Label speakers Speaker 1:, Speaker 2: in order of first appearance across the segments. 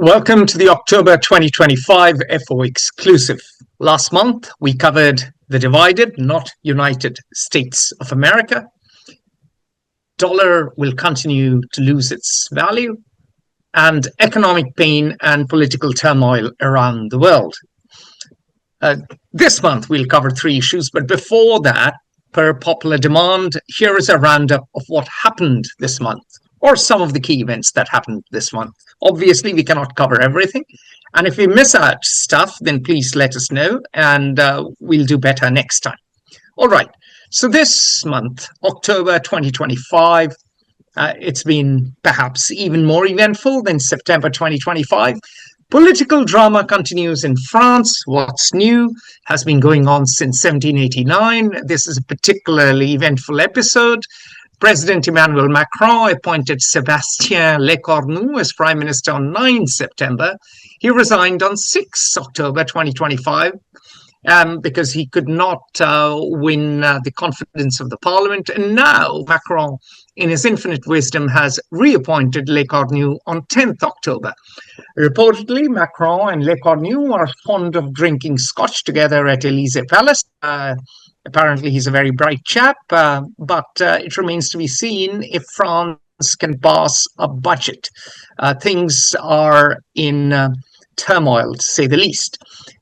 Speaker 1: Welcome to the October 2025 FO exclusive. Last month, we covered the divided, not united States of America. Dollar will continue to lose its value, and economic pain and political turmoil around the world. This month, we'll cover three issues, but before that, per popular demand, here is a roundup of what happened this month, or some of the key events that happened this month. Obviously, we cannot cover everything. And if we miss out stuff, then please let us know, and we'll do better next time. All right. So this month, October 2025, it's been perhaps even more eventful than September 2025. Political drama continues in France. What's new has been going on since 1789. This is a particularly eventful episode. President Emmanuel Macron appointed Sébastien Lecornu as Prime Minister on 9 September. He resigned on 6 October 2025 because he could not win the confidence of the parliament. And now Macron, in his infinite wisdom, has reappointed Lecornu on 10th October. Reportedly, Macron and Lecornu are fond of drinking scotch together at Élysée Palace. Apparently, he's a very bright chap, but it remains to be seen if France can pass a budget. Things are in turmoil, to say the least.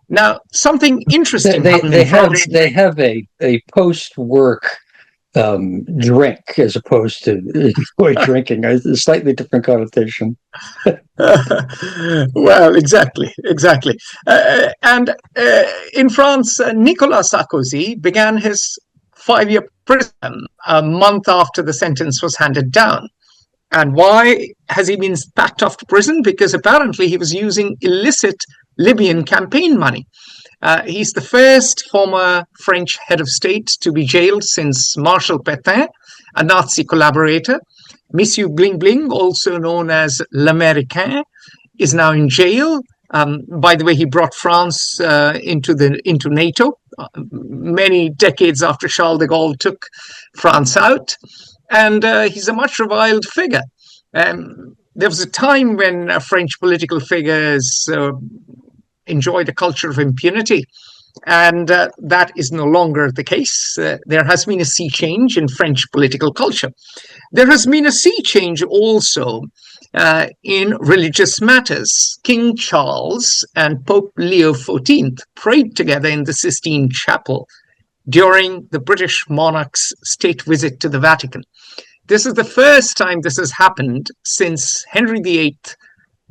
Speaker 1: Now, something interesting happened in France.
Speaker 2: They have a post-work drink as opposed to drinking. A slightly different connotation.
Speaker 1: Well, exactly. And in France, Nicolas Sarkozy began his 5-year prison a month after the sentence was handed down. And why has he been packed off to prison? Because apparently he was using illicit Libyan campaign money. He's the first former French head of state to be jailed since Marshal Pétain, a Nazi collaborator. Monsieur Bling Bling, also known as l'Américain, is now in jail. By the way, he brought France into NATO many decades after Charles de Gaulle took France out, and he's a much reviled figure. There was a time when French political figures enjoyed a culture of impunity, and that is no longer the case. There has been a sea change in French political culture. There has been a sea change also in religious matters. King Charles and Pope Leo XIV prayed together in the Sistine Chapel during the British monarch's state visit to the Vatican. This is the first time this has happened since Henry VIII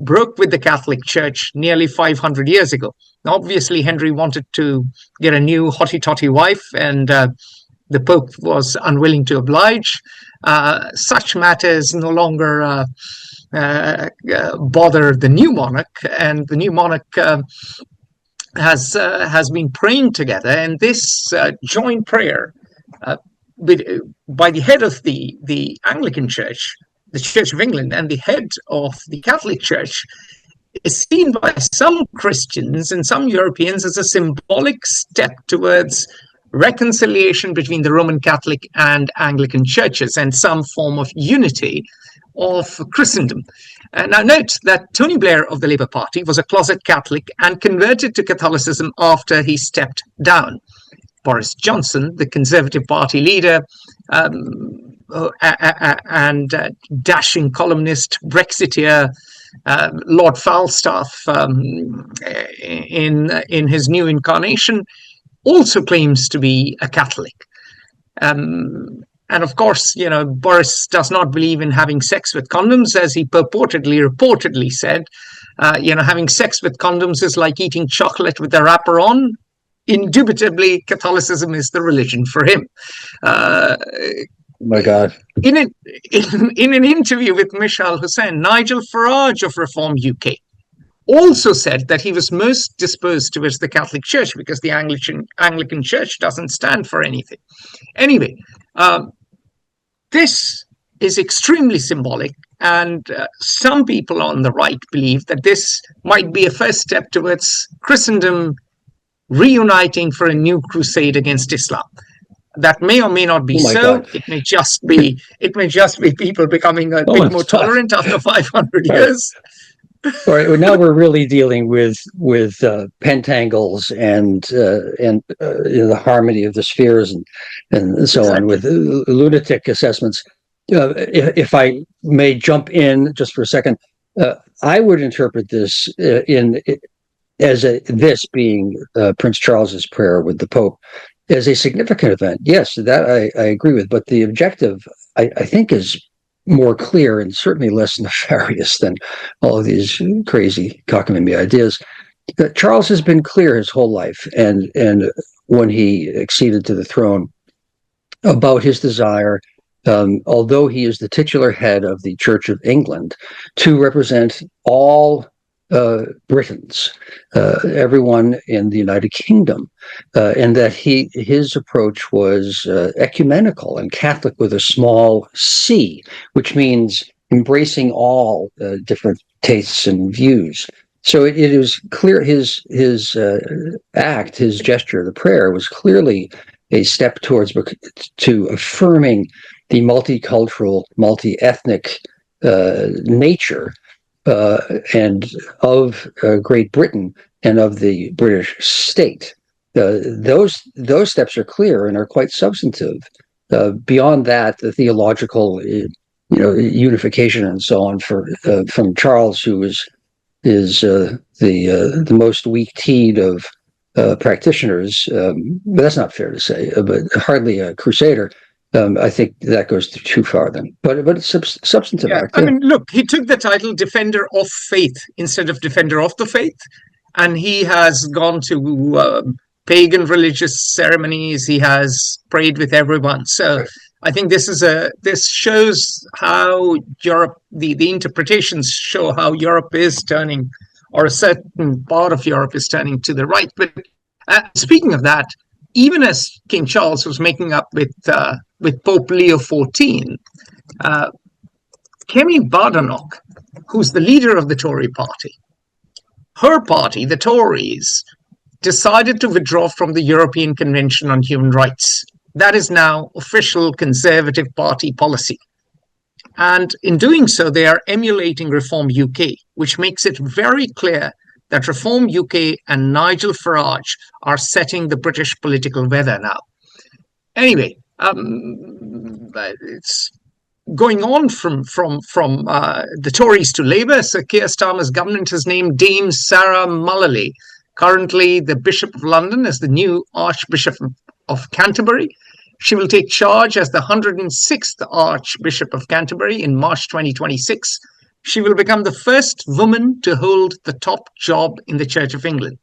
Speaker 1: broke with the Catholic Church nearly 500 years ago. Now, obviously, Henry wanted to get a new hotty-totty wife, and the Pope was unwilling to oblige. Such matters no longer bother the new monarch, and the new monarch has been praying together, and this joint prayer by the head of the Anglican Church, the Church of England, and the head of the Catholic Church is seen by some Christians and some Europeans as a symbolic step towards reconciliation between the Roman Catholic and Anglican churches and some form of unity of Christendom. Now note that Tony Blair of the Labour Party was a closet Catholic and converted to Catholicism after he stepped down. Boris Johnson, the Conservative Party leader, and dashing columnist, Brexiteer, Lord Falstaff, in his new incarnation, also claims to be a Catholic. And of course, Boris does not believe in having sex with condoms, as he reportedly said. Having sex with condoms is like eating chocolate with a wrapper on. Indubitably, Catholicism is the religion for him.
Speaker 2: Oh my God.
Speaker 1: In an interview with Michal Hussain, Nigel Farage of Reform UK also said that he was most disposed towards the Catholic Church because the Anglican Church doesn't stand for anything. Anyway, this is extremely symbolic, and some people on the right believe that this might be a first step towards Christendom reuniting for a new crusade against Islam. That may or may not be so. God. It may just be people becoming a bit more tolerant after 500 years.
Speaker 2: All right. Well, now we're really dealing with pentangles and the harmony of the spheres and so on, with lunatic assessments. If I may jump in just for a second, I would interpret this this being Prince Charles's prayer with the Pope as a significant event. Yes, that I agree with, but the objective, I think, is more clear and certainly less nefarious than all of these crazy cockamamie ideas. Charles has been clear his whole life, and when he acceded to the throne, about his desire, although he is the titular head of the Church of England, to represent all Britons, everyone in the United Kingdom, and that his approach was ecumenical and Catholic with a small c, which means embracing all different tastes and views. So it is clear his act, his gesture, the prayer was clearly a step to affirming the multicultural, multi-ethnic nature and of Great Britain and of the British state. Those steps are clear and are quite substantive. Beyond that, the theological, unification and so on from Charles, who is the most weak-teed of practitioners, but that's not fair to say, but hardly a crusader. I think that goes too far then, but it's substantive.
Speaker 1: Yeah, I mean, look, he took the title Defender of Faith instead of Defender of the Faith, and he has gone to pagan religious ceremonies. He has prayed with everyone. So I think this shows how Europe, the interpretations show how Europe is turning, or a certain part of Europe is turning to the right. But speaking of that, even as King Charles was making up with Pope Leo XIV, Kemi Badenoch, who's the leader of the Tory party, her party, the Tories, decided to withdraw from the European Convention on Human Rights. That is now official Conservative Party policy. And in doing so, they are emulating Reform UK, which makes it very clear that Reform UK and Nigel Farage are setting the British political weather now. Anyway, it's going on from the Tories to Labour. Sir Keir Starmer's government has named Dame Sarah Mullally, currently the Bishop of London, as the new Archbishop of Canterbury. She will take charge as the 106th Archbishop of Canterbury in March 2026. She will become the first woman to hold the top job in the Church of England,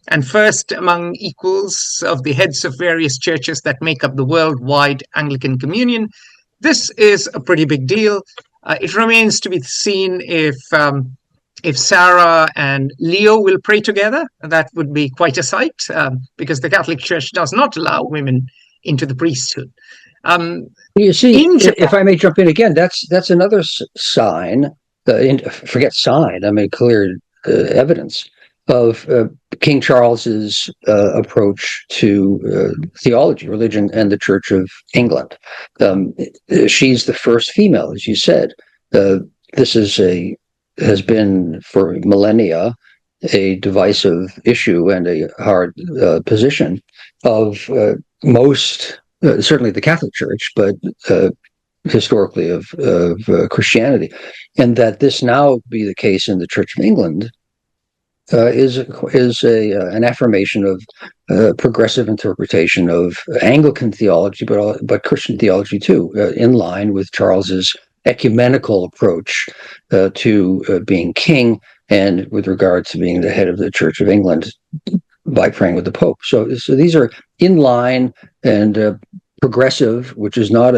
Speaker 1: and first among equals of the heads of various churches that make up the worldwide Anglican Communion. This is a pretty big deal. It remains to be seen if Sarah and Leo will pray together. That would be quite a sight, because the Catholic Church does not allow women into the priesthood.
Speaker 2: You see, if I may jump in again, that's another sign. Forget sign. I mean, clear evidence of King Charles's approach to theology, religion, and the Church of England. She's the first female, as you said. This has been for millennia a divisive issue and a hard position of most, certainly the Catholic Church, but historically of Christianity, and that this now be the case in the Church of England is an affirmation of progressive interpretation of Anglican theology, but Christian theology too, in line with Charles's ecumenical approach to being king, and with regard to being the head of the Church of England by praying with the Pope. So these are in line and progressive, which is not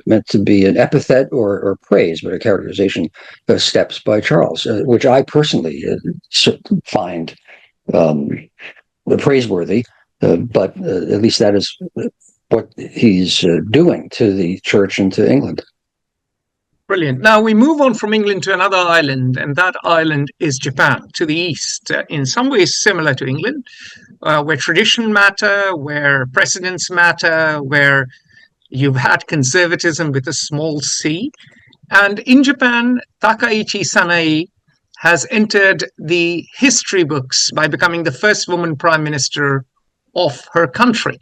Speaker 2: meant to be an epithet or praise, but a characterization steps by Charles, which I personally find praiseworthy. But at least that is what he's doing to the Church and to England.
Speaker 1: Brilliant. Now we move on from England to another island, and that island is Japan, to the east, in some ways similar to England, where tradition matter, where precedents matter, where you've had conservatism with a small c. And in Japan, Takaichi Sanae has entered the history books by becoming the first woman prime minister of her country.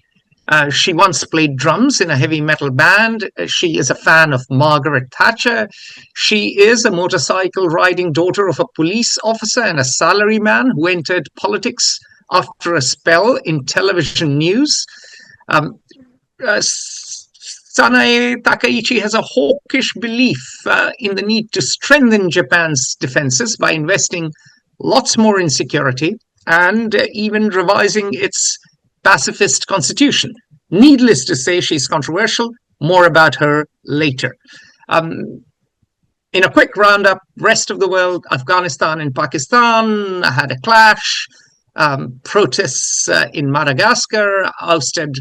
Speaker 1: She once played drums in a heavy metal band. She is a fan of Margaret Thatcher. She is a motorcycle riding daughter of a police officer and a salaryman who entered politics after a spell in television news. Sanae Takaichi has a hawkish belief in the need to strengthen Japan's defenses by investing lots more in security and even revising its pacifist constitution. Needless to say, she's controversial. More about her later. In a quick roundup, rest of the world, Afghanistan and Pakistan had a clash. Protests in Madagascar ousted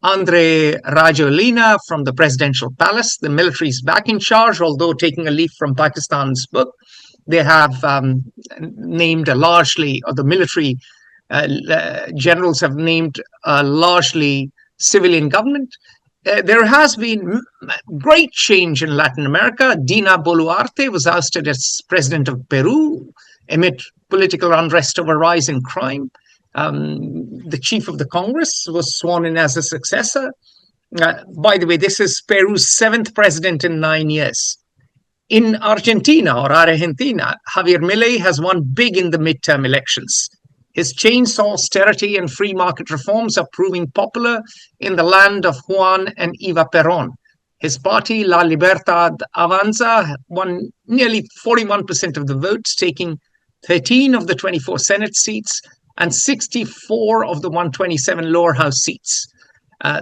Speaker 1: Andre Rajoelina from the presidential palace. The military is back in charge, although taking a leaf from Pakistan's book. They have named the military generals have named a largely civilian government. There has been great change in Latin America. Dina Boluarte was ousted as president of Peru amid political unrest over rise in crime. The chief of the Congress was sworn in as a successor. By the way, this is Peru's 7th president in 9 years. In Argentina, Javier Milei has won big in the midterm elections. His chainsaw austerity and free market reforms are proving popular in the land of Juan and Eva Perón. His party, La Libertad Avanza, won nearly 41% of the votes, taking 13 of the 24 Senate seats and 64 of the 127 lower house seats.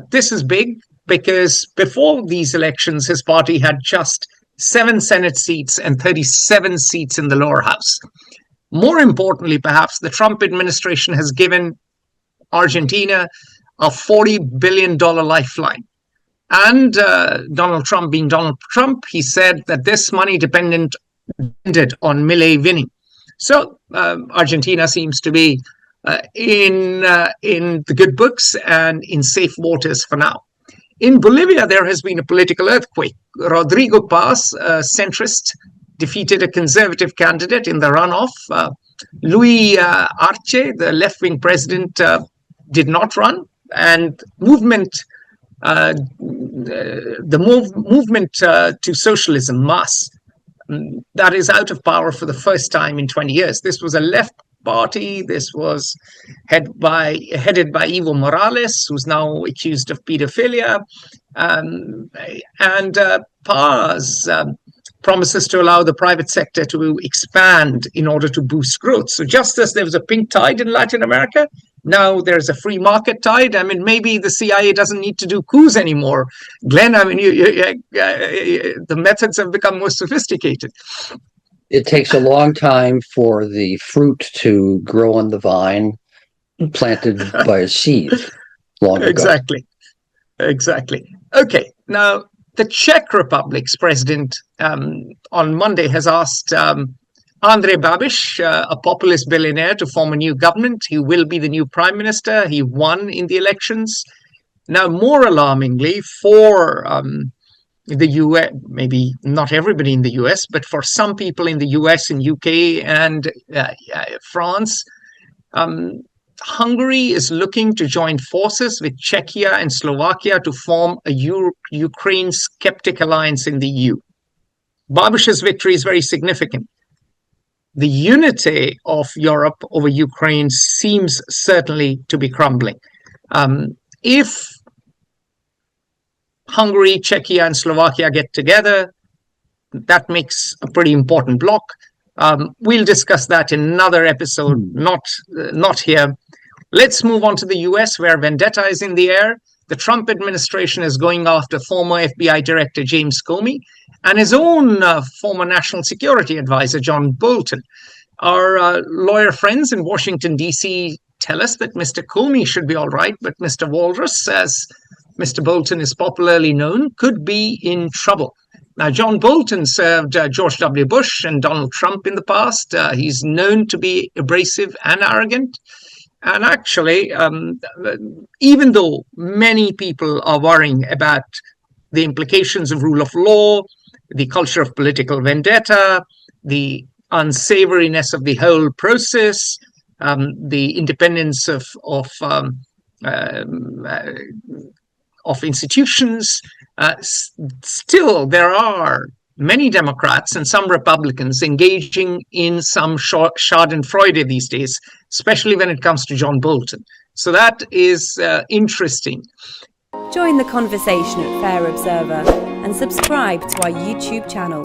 Speaker 1: This is big because before these elections, his party had just 7 Senate seats and 37 seats in the lower house. More importantly, perhaps, the Trump administration has given Argentina a $40 billion lifeline. And Donald Trump being Donald Trump, he said that this money depended on Milei winning. So Argentina seems to be in the good books and in safe waters for now. In Bolivia, there has been a political earthquake. Rodrigo Paz, a centrist, defeated a conservative candidate in the runoff. Luis Arce, the left-wing president, did not run, and movement to socialism, MAS, that is out of power for the first time in 20 years. This was a left party. This was headed by Evo Morales, who's now accused of pedophilia, and Paz promises to allow the private sector to expand in order to boost growth. So just as there was a pink tide in Latin America, now there's a free market tide. I mean, maybe the CIA doesn't need to do coups anymore. Glenn, I mean, the methods have become more sophisticated.
Speaker 2: It takes a long time for the fruit to grow on the vine planted by a seed long ago.
Speaker 1: Exactly. Okay, now the Czech Republic's president on Monday has asked Andrej Babiš, a populist billionaire, to form a new government. He will be the new prime minister. He won in the elections. Now, more alarmingly for the US, maybe not everybody in the US, but for some people in the US and UK and France, Hungary is looking to join forces with Czechia and Slovakia to form a Ukraine skeptic alliance in the EU. Babiš's victory is very significant. The unity of Europe over Ukraine seems certainly to be crumbling. If Hungary, Czechia, and Slovakia get together, that makes a pretty important bloc. We'll discuss that in another episode, not here. Let's move on to the US, where vendetta is in the air. The Trump administration is going after former FBI Director James Comey and his own former national security advisor, John Bolton. Our lawyer friends in Washington, D.C. tell us that Mr. Comey should be all right, but Mr. Walrus, as Mr. Bolton is popularly known, could be in trouble. Now, John Bolton served George W. Bush and Donald Trump in the past. He's known to be abrasive and arrogant. And actually, even though many people are worrying about the implications of rule of law, the culture of political vendetta, the unsavoriness of the whole process, the independence of institutions. Still, there are many Democrats and some Republicans engaging in some schadenfreude these days, especially when it comes to John Bolton. So that is interesting.
Speaker 3: Join the conversation at Fair Observer and subscribe to our YouTube channel.